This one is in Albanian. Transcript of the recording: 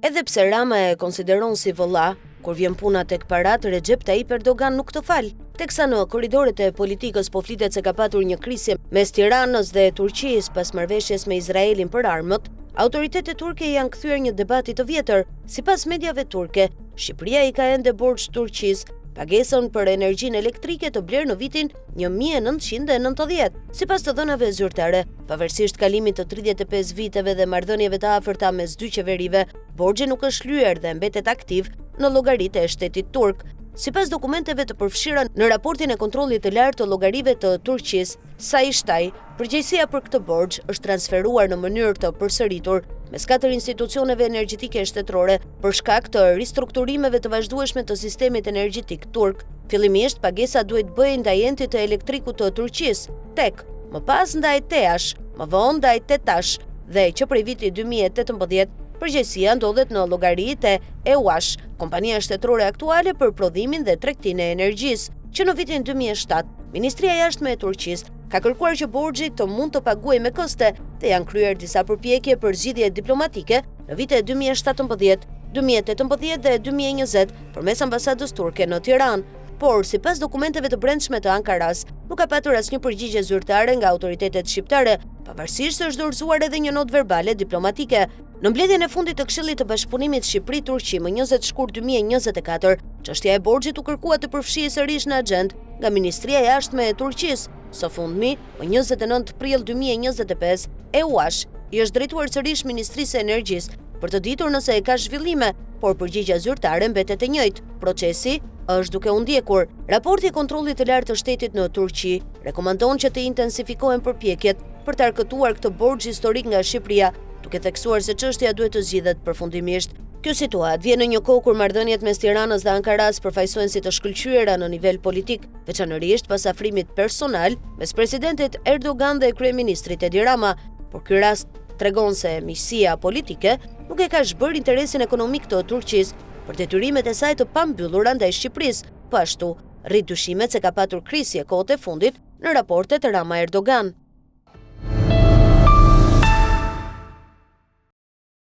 Edhe pse Rama e konsideron si vëlla, kur vjen puna tek parat, Recep Tayyip Erdogan nuk të fal. Teksa në korridoret e politikës po flitet se ka patur një krisje mes Tiranës dhe Turqisë pas marrëveshjes me Izraelin për armët, autoritetet turke janë kthyer një debati të vjetër. Sipas mediave turke, Shqipëria i ka ende borxh Turqisë pagesën për energjinë elektrike të blerë në vitin 1990. Sipas të dhënave zyrtare, pavarësisht kalimit të 35 viteve dhe marrëdhënieve të afërta mes dy qeverive, borxhi nuk është lyer dhe mbetet aktiv në llogaritë e shtetit turk. Sipas dokumenteve të përfshira në raportin e kontrollit të lartë të llogarive të Turqisë, Sayıştay, përgjegjësia për këtë borxh është transferuar në mënyrë të përsëritur mes 4 institucioneve energjetike shtetërore për shkak të ristrukturimeve të vazhdueshme të sistemit energjetik turk. Fillimisht pagesa duhet bëhej ndaj entit të elektrikut të Turqisë, TEK, më pas ndaj TEASH, më vonë ndaj TETASH dhe që prej vitit 2018 përgjegjësia ndodhet në llogaritë e EUASH, kompania shtetërore aktuale për prodhimin dhe tregtinë e energjisë, që në vitin 2007 Ministria e Jashtme e Turqisë ka kërkuar që borxhi të mund të paguajë me koste dhe janë kryer disa përpjekje për zgjidhje diplomatike në vitet 2017, 2018 dhe 2020 përmes ambasadës turke në Tiranë. Por, sipas dokumenteve të brendshme të Ankaras, nuk ka patur asnjë përgjigje zyrtare nga autoritetet shqiptare, pavarësisht se është dorëzuar edhe një notë verbale diplomatike. Në mbledhjen e fundit të Këshillit të Bashkëpunimit Shqipëri-Turqi më 20 shkurt 2024, çështja e borxhit u kërkua të përfshihet sërish në agjendë nga Ministria e Jashtme e Turqisë. Së fundmi, më 29 prill 2025, EUASH i është drejtuar sërish Ministrisë së Energjisë për të ditur nëse e ka zhvillime, por përgjigjja zyrtare mbetet e njëjtë. Procesi është duke u ndjekur. Raporti i kontrollit të lartë të shtetit në Turqi rekomandon që të intensifikohen përpjekjet për të arkëtuar këtë borxh historik nga Shqipëria, duke theksuar se çështja duhet të zgjidhet përfundimisht. Kjo situatë vjen në një kohë kur marrëdhëniet mes Tiranës dhe Ankaras përfaqësohen si të shkëlqyera në nivel politik, veçanërisht pas afrimit personal mes presidentit Erdogan dhe kryeministrit Edi Rama, por ky rast tregon se miqësia politike nuk e ka zhbër interesin ekonomik të Turqisë për detyrimet e saj të pambyllura ndaj Shqipërisë, po ashtu rrit dyshimet se ka patur krisje kohët e fundit në raportet Rama-Erdogan.